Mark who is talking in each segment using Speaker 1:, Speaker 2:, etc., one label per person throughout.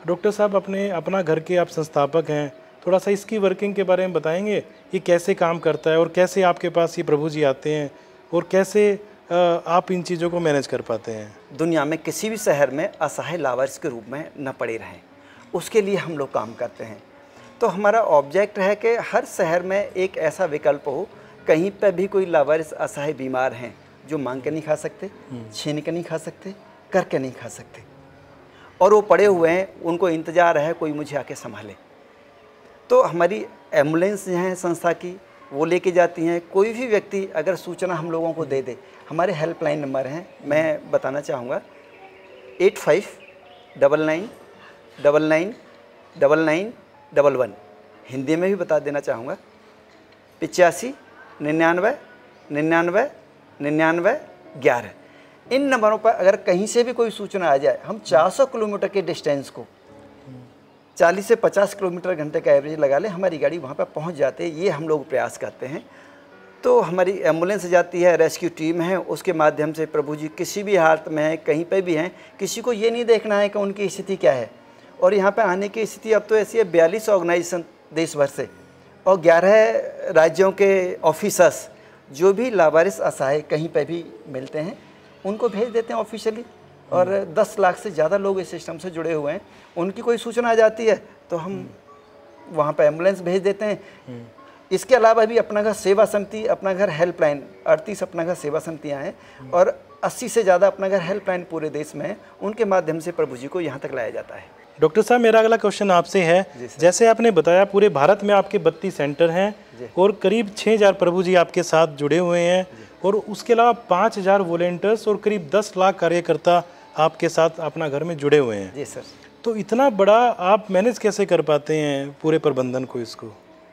Speaker 1: Doctor साहब अपना घर के आप संस्थापक हैं, थोड़ा सा इसकी वर्किंग के बारे में बताएंगे, ये कैसे काम करता है और कैसे आपके पास ये प्रभु जी आते हैं और कैसे आप इन चीज़ों को मैनेज कर पाते हैं?
Speaker 2: दुनिया में किसी भी शहर में असहाय लावारिस के रूप में न पड़े रहें, उसके लिए हम लोग काम करते हैं। तो हमारा ऑब्जेक्ट है कि हर शहर में एक ऐसा विकल्प हो, कहीं पर भी कोई लावारिस असहाय बीमार हैं जो मांग के नहीं खा सकते, छीन के नहीं खा सकते, करके नहीं खा सकते, और वो पड़े हुए हैं, उनको इंतज़ार है कोई मुझे आके संभाले। तो हमारी एम्बुलेंस हैं संस्था की, वो लेके जाती हैं। कोई भी व्यक्ति अगर सूचना हम लोगों को दे दे, हमारे हेल्पलाइन नंबर हैं, मैं बताना चाहूँगा 8599999911। हिंदी में भी बता देना चाहूँगा 85 99 99 99 11। इन नंबरों पर अगर कहीं से भी कोई सूचना आ जाए, हम 400 किलोमीटर के डिस्टेंस को 40 से 50 किलोमीटर घंटे का एवरेज लगा लें, हमारी गाड़ी वहाँ पर पहुँच जाते हैं। ये हम लोग प्रयास करते हैं। तो हमारी एम्बुलेंस जाती है, रेस्क्यू टीम है, उसके माध्यम से प्रभु जी किसी भी हालत में हैं, कहीं पे भी हैं, किसी को ये नहीं देखना है कि उनकी स्थिति क्या है। और यहाँ पे आने की स्थिति अब तो ऐसी है, 42 ऑर्गेनाइजेशन देश भर से और 11 राज्यों के ऑफिसर्स जो भी लावारिस असहाय कहीं पे भी मिलते हैं उनको भेज देते हैं ऑफिशियली। और 10 लाख से ज़्यादा लोग इस सिस्टम से जुड़े हुए हैं। उनकी कोई सूचना आ जाती है तो हम वहाँ पे एम्बुलेंस भेज देते हैं। इसके अलावा भी अपना घर सेवा समिति, अपना घर हेल्पलाइन, 38 अपना घर सेवा समितियाँ हैं और 80 से ज़्यादा अपना घर हेल्पलाइन पूरे देश में है। उनके माध्यम से प्रभु जी को यहाँ तक लाया जाता है।
Speaker 1: डॉक्टर साहब, मेरा अगला क्वेश्चन आपसे है, जैसे आपने बताया पूरे भारत में आपके 32 सेंटर हैं और करीब 6000 प्रभु जी आपके साथ जुड़े हुए हैं और उसके अलावा 5000 वॉलेंटियर्स और करीब 10 लाख कार्यकर्ता आपके साथ अपना घर में जुड़े हुए हैं।
Speaker 2: जी सर।
Speaker 1: तो इतना बड़ा आप मैनेज कैसे कर पाते हैं पूरे प्रबंधन को? इसको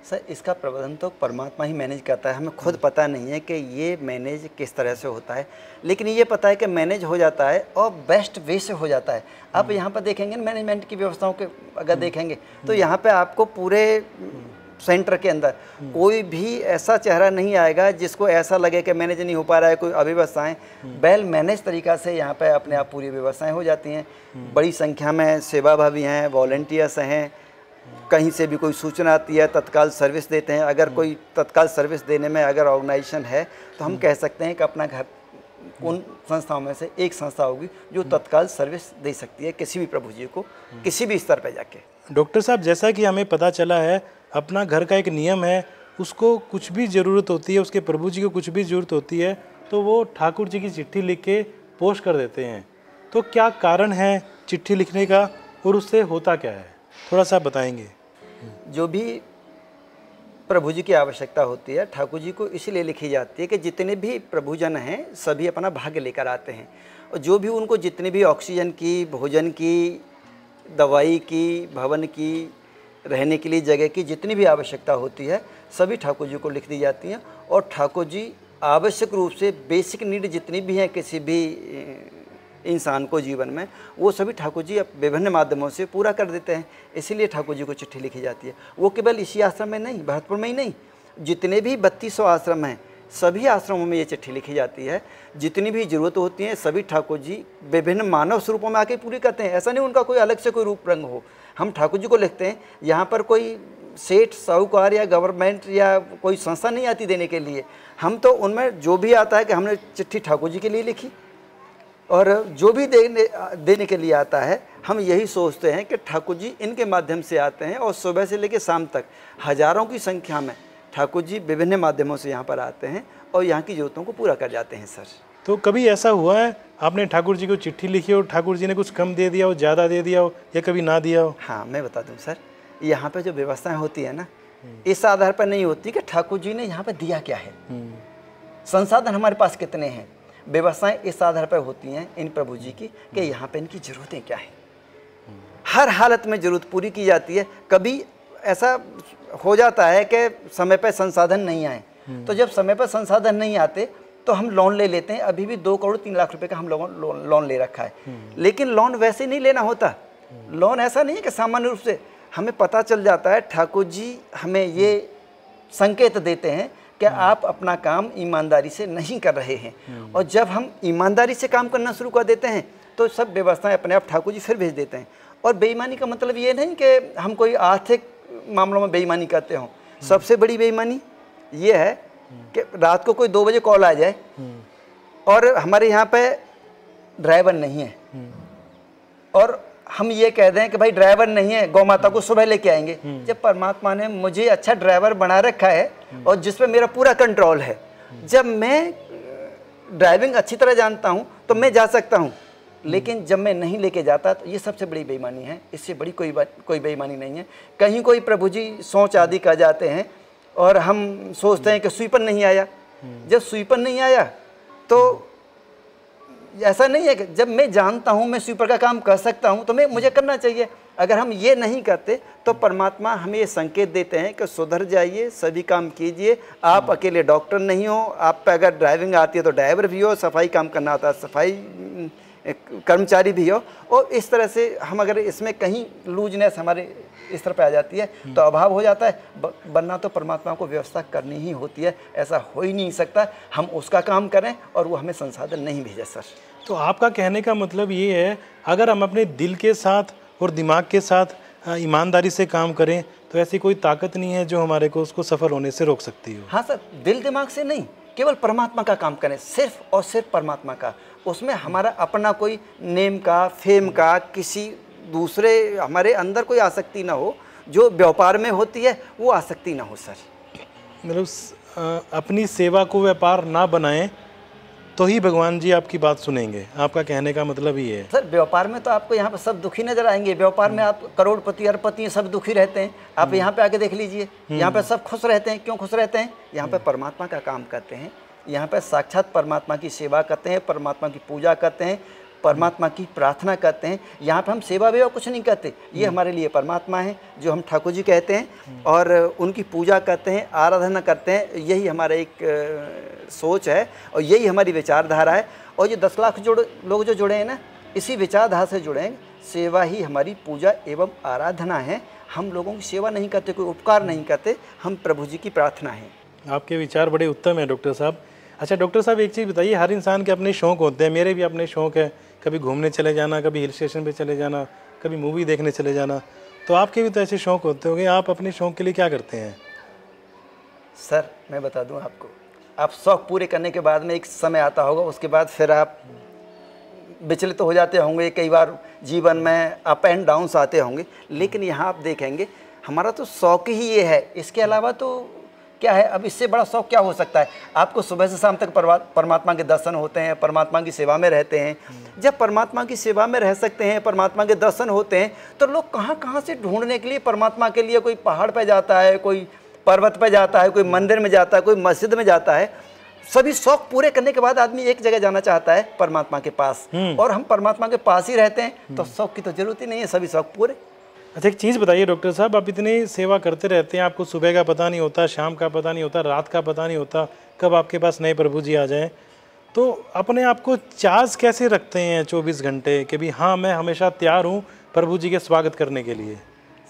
Speaker 2: सर, इसका प्रबंधन तो परमात्मा ही मैनेज करता है। हमें खुद पता नहीं है कि ये मैनेज किस तरह से होता है, लेकिन ये पता है कि मैनेज हो जाता है और बेस्ट वे से हो जाता है। आप यहाँ पर देखेंगे मैनेजमेंट की व्यवस्थाओं के अगर देखेंगे तो यहाँ पे आपको पूरे सेंटर के अंदर कोई भी ऐसा चेहरा नहीं आएगा जिसको ऐसा लगे कि मैनेज नहीं हो पा रहा है, कोई अव्यवस्थाएं। वेल मैनेज तरीक़ा से यहाँ पे अपने आप पूरी व्यवस्थाएं हो जाती हैं। बड़ी संख्या में सेवाभावी हैं, वॉलंटियर्स हैं। कहीं से भी कोई सूचना आती है, तत्काल सर्विस देते हैं। अगर कोई तत्काल सर्विस देने में अगर ऑर्गेनाइजेशन है तो हम कह सकते हैं कि अपना घर उन संस्थाओं में से एक संस्था होगी जो तत्काल सर्विस दे सकती है किसी भी प्रभु जी को, किसी भी स्तर पर जाके।
Speaker 1: डॉक्टर साहब, जैसा कि हमें पता चला है, अपना घर का एक नियम है, उसको कुछ भी ज़रूरत होती है, उसके प्रभु जी को कुछ भी ज़रूरत होती है तो वो ठाकुर जी की चिट्ठी लिख के पोस्ट कर देते हैं। तो क्या कारण है चिट्ठी लिखने का और उससे होता क्या है, थोड़ा सा बताएंगे?
Speaker 2: जो भी प्रभु जी की आवश्यकता होती है ठाकुर जी को इसलिए लिखी जाती है कि जितने भी प्रभुजन हैं सभी अपना भाग्य लेकर आते हैं और जो भी उनको जितनी भी ऑक्सीजन की, भोजन की, दवाई की, भवन की, रहने के लिए जगह की जितनी भी आवश्यकता होती है सभी ठाकुर जी को लिख दी जाती हैं। और ठाकुर जी आवश्यक रूप से बेसिक नीड जितनी भी हैं किसी भी इंसान को जीवन में, वो सभी ठाकुर जी विभिन्न माध्यमों से पूरा कर देते हैं। इसीलिए ठाकुर जी को चिट्ठी लिखी जाती है। वो केवल इसी आश्रम में नहीं, भरतपुर में ही नहीं, जितने भी 3200 आश्रम हैं सभी आश्रमों में ये चिट्ठी लिखी जाती है। जितनी भी ज़रूरत होती है सभी ठाकुर जी विभिन्न मानव स्वरूपों में आके पूरी करते हैं। ऐसा नहीं उनका कोई अलग से कोई रूप रंग हो। हम ठाकुर जी को लिखते हैं, यहाँ पर कोई सेठ, साहूकार या गवर्नमेंट या कोई संस्था नहीं आती देने के लिए। हम तो उनमें जो भी आता है कि हमने चिट्ठी ठाकुर जी के लिए लिखी और जो भी देने के लिए आता है हम यही सोचते हैं कि ठाकुर जी इनके माध्यम से आते हैं। और सुबह से लेकर शाम तक हज़ारों की संख्या में ठाकुर जी विभिन्न माध्यमों से यहाँ पर आते हैं और यहाँ की ज़रूरतों को पूरा कर जाते हैं। सर,
Speaker 1: तो कभी ऐसा हुआ है आपने ठाकुर जी को चिट्ठी लिखी और ठाकुर जी ने कुछ कम दे दिया हो, ज़्यादा दे दिया हो या कभी ना दिया हो?
Speaker 2: हाँ, मैं बता दूँ सर, यहाँ पे जो व्यवस्थाएं होती है ना, इस आधार पर नहीं होती कि ठाकुर जी ने यहाँ पे दिया क्या है, संसाधन हमारे पास कितने हैं। व्यवस्थाएं इस आधार पर होती हैं इन प्रभु जी की कि यहाँ पे इनकी ज़रूरतें क्या हैं। हर हालत में ज़रूरत पूरी की जाती है। कभी ऐसा हो जाता है कि समय पर संसाधन नहीं आए, तो जब समय पर संसाधन नहीं आते तो हम लोन ले लेते हैं। अभी भी 2 करोड़ 3 लाख रुपए का हम लोगों लोन ले रखा है, लेकिन लोन वैसे नहीं लेना होता। लोन ऐसा नहीं है कि सामान्य रूप से हमें पता चल जाता है, ठाकुर जी हमें ये संकेत देते हैं कि आप अपना काम ईमानदारी से नहीं कर रहे हैं। और जब हम ईमानदारी से काम करना शुरू कर देते हैं तो सब व्यवस्थाएं अपने आप ठाकुर जी फिर भेज देते हैं। और बेईमानी का मतलब ये नहीं कि हम कोई आर्थिक मामलों में बेईमानी करते हों। सबसे बड़ी बेईमानी ये है कि रात को कोई 2 बजे कॉल आ जाए और हमारे यहाँ पे ड्राइवर नहीं है, और हम ये कह दें कि भाई ड्राइवर नहीं है, गौ माता को सुबह लेके आएंगे। जब परमात्मा ने मुझे अच्छा ड्राइवर बना रखा है और जिस पे मेरा पूरा कंट्रोल है, जब मैं ड्राइविंग अच्छी तरह जानता हूँ तो मैं जा सकता हूँ, लेकिन जब मैं नहीं लेके जाता तो ये सबसे बड़ी बेईमानी है। इससे बड़ी कोई बेईमानी नहीं है। कहीं कोई प्रभु जी सोच आदि कर जाते हैं और हम सोचते हैं कि स्वीपर नहीं आया। जब स्वीपर नहीं आया तो ऐसा नहीं है कि जब मैं जानता हूँ मैं स्वीपर का काम कर सकता हूँ तो मुझे करना चाहिए। अगर हम ये नहीं करते तो परमात्मा हमें ये संकेत देते हैं कि सुधर जाइए, सभी काम कीजिए। आप अकेले डॉक्टर नहीं हो, आप पे अगर ड्राइविंग आती है तो ड्राइवर भी हो, सफाई काम करना आता है सफाई कर्मचारी भी हो। और इस तरह से हम अगर इसमें कहीं लूजनेस हमारे इस तरह पे आ जाती है तो अभाव हो जाता है, वरना तो परमात्मा को व्यवस्था करनी ही होती है। ऐसा हो ही नहीं सकता हम उसका काम करें और वो हमें संसाधन नहीं भेजे। सर
Speaker 1: तो आपका कहने का मतलब ये है, अगर हम अपने दिल के साथ और दिमाग के साथ ईमानदारी से काम करें तो ऐसी कोई ताकत नहीं है जो हमारे को उसको सफल होने से रोक सकती हो।
Speaker 2: हाँ सर, दिल दिमाग से नहीं, केवल परमात्मा का काम करें, सिर्फ और सिर्फ परमात्मा का। उसमें हमारा अपना कोई नेम का, फेम का, किसी दूसरे हमारे अंदर कोई आसक्ति ना हो। जो व्यापार में होती है वो आसक्ति ना हो सर।
Speaker 1: मतलब अपनी सेवा को व्यापार ना बनाएं तो ही भगवान जी आपकी बात सुनेंगे। आपका कहने का मतलब ये है।
Speaker 2: सर व्यापार में तो आपको यहाँ पर सब दुखी नजर आएंगे। व्यापार में आप करोड़पति अरबपति सब दुखी रहते हैं। आप यहाँ पे आके देख लीजिए, यहाँ पे सब खुश रहते हैं। क्यों खुश रहते हैं? यहाँ पे परमात्मा का काम करते हैं, यहाँ पे साक्षात परमात्मा की सेवा करते हैं, परमात्मा की पूजा करते हैं, परमात्मा की प्रार्थना करते हैं। यहाँ पे हम सेवा वेवा कुछ नहीं करते, ये हमारे लिए परमात्मा है जो हम ठाकुर जी कहते हैं, और उनकी पूजा करते हैं, आराधना करते हैं। यही हमारा एक सोच है और यही हमारी विचारधारा है। और ये 10 लाख लोग जो जुड़े हैं ना, इसी विचारधारा से जुड़े हैं। सेवा ही हमारी पूजा एवं आराधना है। हम लोगों की सेवा नहीं करते, कोई उपकार नहीं करते, हम प्रभु जी की प्रार्थना है।
Speaker 1: आपके विचार बड़े उत्तम हैं डॉक्टर साहब। अच्छा डॉक्टर साहब, एक चीज़ बताइए, हर इंसान के अपने शौक़ होते हैं, मेरे भी अपने शौक़ है, कभी घूमने चले जाना, कभी हिल स्टेशन पे चले जाना, कभी मूवी देखने चले जाना। तो आपके भी तो ऐसे शौक़ होते होंगे, आप अपने शौक़ के लिए क्या करते हैं?
Speaker 2: सर मैं बता दूं आपको, आप शौक़ पूरे करने के बाद में एक समय आता होगा, उसके बाद फिर आप विचलित हो जाते होंगे। कई बार जीवन में अप एंड डाउन्स आते होंगे, लेकिन यहाँ आप देखेंगे हमारा तो शौक़ ही ये है। इसके अलावा तो क्या है? अब इससे बड़ा शौक़ क्या हो सकता है? आपको सुबह से शाम तक परमात्मा के दर्शन होते हैं, परमात्मा की सेवा में रहते हैं। जब परमात्मा की सेवा में रह सकते हैं, परमात्मा के दर्शन होते हैं, तो लोग कहाँ कहाँ से ढूंढने के लिए परमात्मा के लिए, कोई पहाड़ पे जाता है, कोई पर्वत पे जाता है, कोई मंदिर में जाता है, कोई मस्जिद में जाता है। सभी शौक़ पूरे करने के बाद आदमी एक जगह जाना चाहता है, परमात्मा के पास, और हम परमात्मा के पास ही रहते हैं, तो शौक़ की तो जरूरत ही नहीं है, सभी शौक़ पूरे।
Speaker 1: अच्छा एक चीज़ बताइए डॉक्टर साहब, आप इतनी सेवा करते रहते हैं, आपको सुबह का पता नहीं होता, शाम का पता नहीं होता, रात का पता नहीं होता कब आपके पास नए प्रभु जी आ जाएं, तो अपने आप को चार्ज कैसे रखते हैं 24 घंटे कि भी हाँ मैं हमेशा तैयार हूँ प्रभु जी के स्वागत करने के लिए?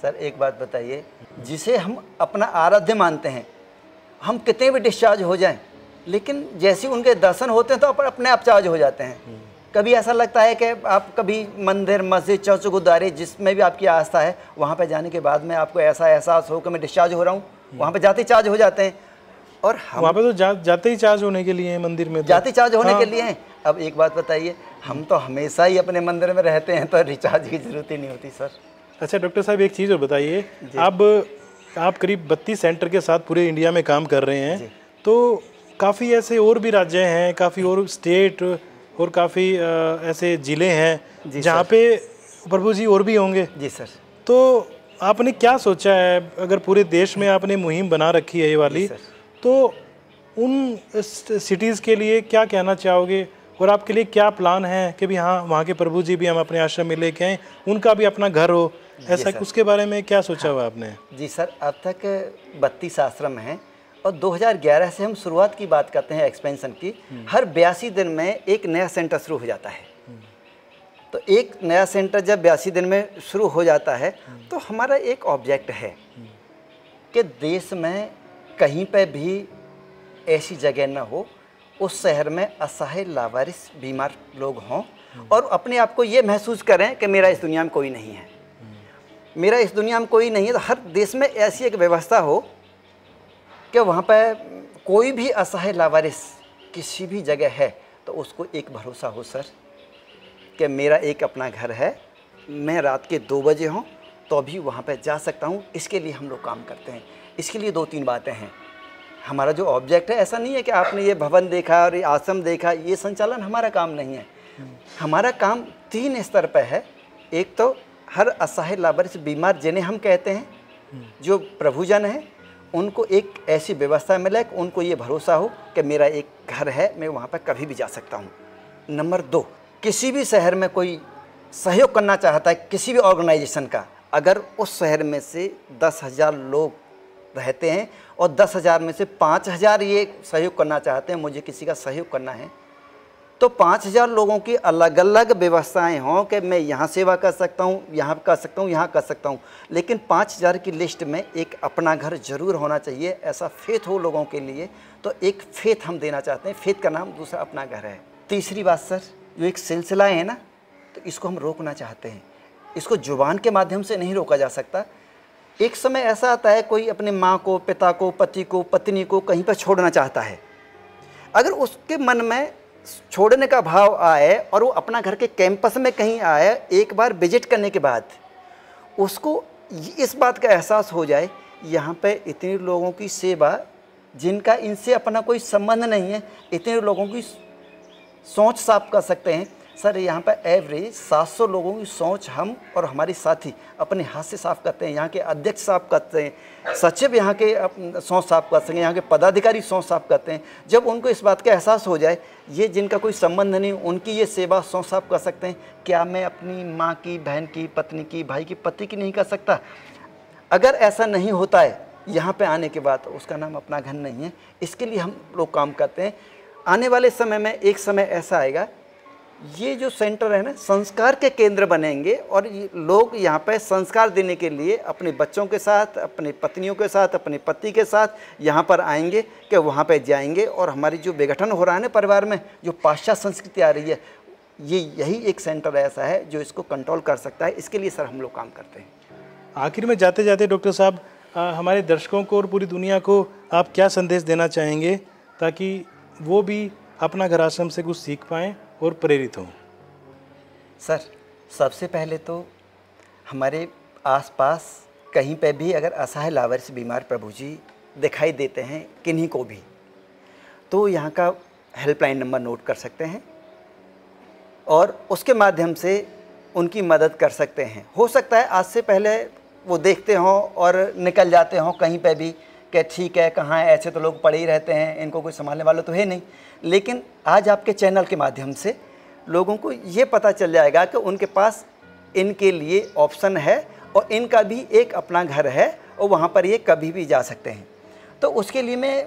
Speaker 2: सर एक बात बताइए, जिसे हम अपना आराध्य मानते हैं, हम कितने भी डिस्चार्ज हो जाएं, लेकिन जैसे उनके दर्शन होते हैं तो अपने आप चार्ज हो जाते हैं। कभी ऐसा लगता है कि आप कभी मंदिर, मस्जिद, चर्च, गुरुद्वारे जिसमें भी आपकी आस्था है, वहाँ पे जाने के बाद में आपको ऐसा एहसास हो कि मैं डिस्चार्ज हो रहा हूँ, वहाँ पे जाते ही चार्ज हो जाते हैं। और हम
Speaker 1: वहाँ पे तो जाते ही चार्ज होने के लिए हैं, मंदिर में तो
Speaker 2: जाते चार्ज होने के लिए हैं। अब एक बात बताइए, हम तो हमेशा ही अपने मंदिर में रहते हैं, तो रिचार्ज की जरूरत ही नहीं होती सर।
Speaker 1: अच्छा डॉक्टर साहब एक चीज़ और बताइए, अब आप करीब 32 सेंटर के साथ पूरे इंडिया में काम कर रहे हैं, तो काफ़ी ऐसे और भी राज्य हैं, काफ़ी और स्टेट और काफ़ी ऐसे ज़िले हैं जहाँ पे प्रभु जी और भी होंगे।
Speaker 2: जी सर।
Speaker 1: तो आपने क्या सोचा है, अगर पूरे देश में आपने मुहिम बना रखी है ये वाली, तो उन सिटीज़ के लिए क्या कहना चाहोगे और आपके लिए क्या प्लान है कि भी हाँ वहाँ के प्रभु जी भी हम अपने आश्रम में लेके आएँ, उनका भी अपना घर हो, ऐसा उसके बारे में क्या सोचा हुआ आपने?
Speaker 2: जी सर, अब तक 32 आश्रम हैं और 2011 से हम शुरुआत की बात करते हैं एक्सपेंशन की। हर 82 दिन में एक नया सेंटर शुरू हो जाता है। तो एक नया सेंटर जब 82 दिन में शुरू हो जाता है तो हमारा एक ऑब्जेक्ट है कि देश में कहीं पे भी ऐसी जगह न हो उस शहर में असहाय लावारिस बीमार लोग हों और अपने आप को ये महसूस करें कि मेरा इस दुनिया में कोई नहीं है। मेरा इस दुनिया में कोई नहीं है, तो हर देश में ऐसी एक व्यवस्था हो कि वहाँ पर कोई भी असहाय लावारिस किसी भी जगह है तो उसको एक भरोसा हो सर कि मेरा एक अपना घर है, मैं रात के 2 बजे हूँ तो भी वहाँ पर जा सकता हूँ। इसके लिए हम लोग काम करते हैं। इसके लिए 2-3 बातें हैं। हमारा जो ऑब्जेक्ट है, ऐसा नहीं है कि आपने ये भवन देखा और ये आश्रम देखा, ये संचालन हमारा काम नहीं है। हमारा काम 3 स्तर पर है। एक तो हर असहाय लावारिस बीमार जिन्हें हम कहते हैं, जो प्रभुजन हैं, उनको एक ऐसी व्यवस्था मिले कि उनको ये भरोसा हो कि मेरा एक घर है, मैं वहाँ पर कभी भी जा सकता हूँ। नंबर 2, किसी भी शहर में कोई सहयोग करना चाहता है किसी भी ऑर्गेनाइजेशन का, अगर उस शहर में से 10,000 लोग रहते हैं और 10,000 में से 5,000 ये सहयोग करना चाहते हैं, मुझे किसी का सहयोग करना है, तो 5,000 लोगों की अलग अलग व्यवस्थाएं हों कि मैं यहाँ सेवा कर सकता हूँ, यहाँ कर सकता हूँ, यहाँ कर सकता हूँ, लेकिन 5,000 की लिस्ट में एक अपना घर जरूर होना चाहिए। ऐसा फेथ हो लोगों के लिए, तो एक फेथ हम देना चाहते हैं। फेथ का नाम दूसरा अपना घर है। तीसरी बात सर, जो एक सिलसिला है ना, तो इसको हम रोकना चाहते हैं। इसको जुबान के माध्यम से नहीं रोका जा सकता। एक समय ऐसा आता है, कोई अपने माँ को, पिता को, पति को, पत्नी को कहीं पर छोड़ना चाहता है। अगर उसके मन में छोड़ने का भाव आए और वो अपना घर के कैंपस में कहीं आए, एक बार विजिट करने के बाद उसको इस बात का एहसास हो जाए, यहाँ पे इतने लोगों की सेवा जिनका इनसे अपना कोई संबंध नहीं है, इतने लोगों की सोच साफ कर सकते हैं। सर यहाँ पर एवरेज 700 लोगों की सोच हम और हमारे साथी अपने हाथ से साफ़ करते हैं। यहाँ के अध्यक्ष साफ करते हैं, सचिव यहाँ के सोच साफ कर सकें, यहाँ के पदाधिकारी सोच साफ करते हैं। जब उनको इस बात का एहसास हो जाए, ये जिनका कोई संबंध नहीं, उनकी ये सेवा सोच साफ कर सकते हैं, क्या मैं अपनी माँ की, बहन की, पत्नी की, भाई की, पति की नहीं कर सकता? अगर ऐसा नहीं होता है यहाँ पर आने के बाद, उसका नाम अपना घर नहीं है। इसके लिए हम लोग काम करते हैं। आने वाले समय में एक समय ऐसा आएगा, ये जो सेंटर है ना, संस्कार के केंद्र बनेंगे और लोग यहाँ पे संस्कार देने के लिए अपने बच्चों के साथ, अपनी पत्नियों के साथ, अपने पति के साथ यहाँ पर आएंगे कि वहाँ पे जाएंगे। और हमारी जो विघटन हो रहा है ना परिवार में, जो पाश्चात्य संस्कृति आ रही है, ये यही एक सेंटर ऐसा है जो इसको कंट्रोल कर सकता है। इसके लिए सर हम लोग काम करते हैं।
Speaker 1: आखिर में जाते जाते डॉक्टर साहब, हमारे दर्शकों को और पूरी दुनिया को आप क्या संदेश देना चाहेंगे ताकि वो भी अपना घर आश्रम से कुछ सीख पाएँ और प्रेरित हों?
Speaker 2: सर सबसे पहले तो हमारे आसपास कहीं पे भी अगर असहाय लावारिस बीमार प्रभु जी दिखाई देते हैं किन्हीं को भी, तो यहाँ का हेल्पलाइन नंबर नोट कर सकते हैं और उसके माध्यम से उनकी मदद कर सकते हैं। हो सकता है आज से पहले वो देखते हों और निकल जाते हों कहीं पे भी कि ठीक है, कहाँ है, ऐसे तो लोग पड़े ही रहते हैं, इनको कोई संभालने वाला तो है नहीं। लेकिन आज आपके चैनल के माध्यम से लोगों को ये पता चल जाएगा कि उनके पास इनके लिए ऑप्शन है और इनका भी एक अपना घर है और वहाँ पर ये कभी भी जा सकते हैं। तो उसके लिए मैं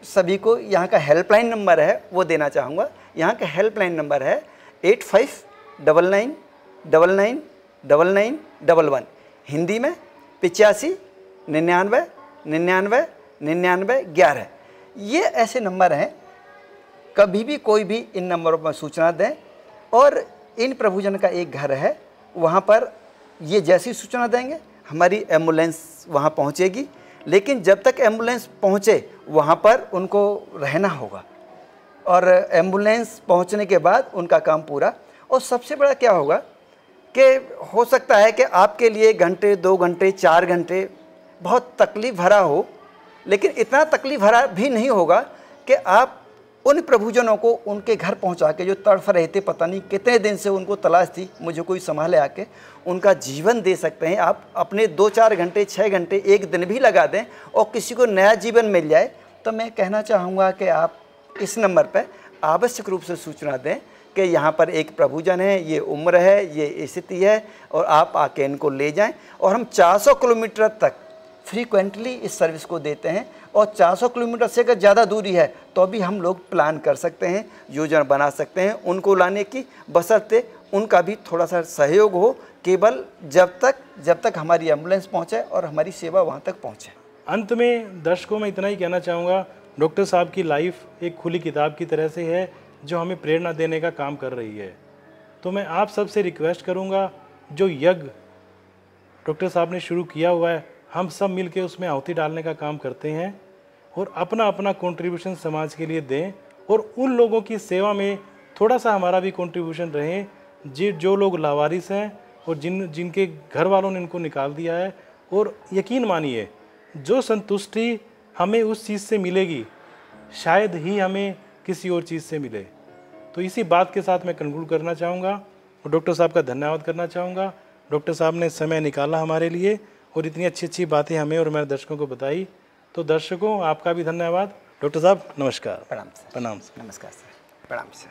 Speaker 2: सभी को यहाँ का हेल्पलाइन नंबर है वो देना चाहूँगा। यहाँ का हेल्पलाइन नंबर है 8599999911, हिंदी में 8599999911। ये ऐसे नंबर हैं, कभी भी कोई भी इन नंबरों पर सूचना दें और इन प्रभुजन का एक घर है, वहाँ पर ये जैसी सूचना देंगे हमारी एम्बुलेंस वहाँ पहुँचेगी। लेकिन जब तक एम्बुलेंस पहुँचे वहाँ पर उनको रहना होगा और एम्बुलेंस पहुँचने के बाद उनका काम पूरा। और सबसे बड़ा क्या होगा कि हो सकता है कि आपके लिए घंटे, 2 घंटे, 4 घंटे बहुत तकलीफ़ भरा हो, लेकिन इतना तकलीफ़ भरा भी नहीं होगा कि आप उन प्रभुजनों को उनके घर पहुंचा के, जो तड़फ रहे थे, पता नहीं कितने दिन से उनको तलाश थी, मुझे कोई संभाले आके, उनका जीवन दे सकते हैं। आप अपने 2-4 घंटे, 6 घंटे, 1 दिन भी लगा दें और किसी को नया जीवन मिल जाए, तो मैं कहना चाहूँगा कि आप इस नंबर पर आवश्यक रूप से सूचना दें कि यहाँ पर एक प्रभुजन है, ये उम्र है, ये स्थिति है और आप आके इनको ले जाएं। और हम 400 किलोमीटर तक फ्रीक्वेंटली इस सर्विस को देते हैं और 400 किलोमीटर से अगर ज़्यादा दूरी है तो भी हम लोग प्लान कर सकते हैं, योजना बना सकते हैं उनको लाने की, बशर्ते उनका भी थोड़ा सा सहयोग हो, केवल जब तक हमारी एम्बुलेंस पहुँचे और हमारी सेवा वहाँ तक पहुँचे।
Speaker 1: अंत में दर्शकों में इतना ही कहना चाहूँगा, डॉक्टर साहब की लाइफ एक खुली किताब की तरह से है जो हमें प्रेरणा देने का काम कर रही है। तो मैं आप सबसे रिक्वेस्ट करूँगा, जो यज्ञ डॉक्टर साहब ने शुरू किया हुआ है, हम सब मिल के उसमें आहुति डालने का काम करते हैं और अपना अपना कंट्रीब्यूशन समाज के लिए दें और उन लोगों की सेवा में थोड़ा सा हमारा भी कंट्रीब्यूशन रहे जो लोग लावारिस हैं और जिनके घर वालों ने इनको निकाल दिया है। और यकीन मानिए, जो संतुष्टि हमें उस चीज़ से मिलेगी शायद ही हमें किसी और चीज़ से मिले। तो इसी बात के साथ मैं कंक्लूड करना चाहूँगा और डॉक्टर साहब का धन्यवाद करना चाहूँगा। डॉक्टर साहब ने समय निकाला हमारे लिए और इतनी अच्छी अच्छी बातें हमें और मेरे दर्शकों को बताई। तो दर्शकों, आपका भी धन्यवाद। डॉक्टर साहब नमस्कार।
Speaker 2: प्रणाम सर।
Speaker 1: प्रणाम सर।
Speaker 2: नमस्कार सर। प्रणाम सर।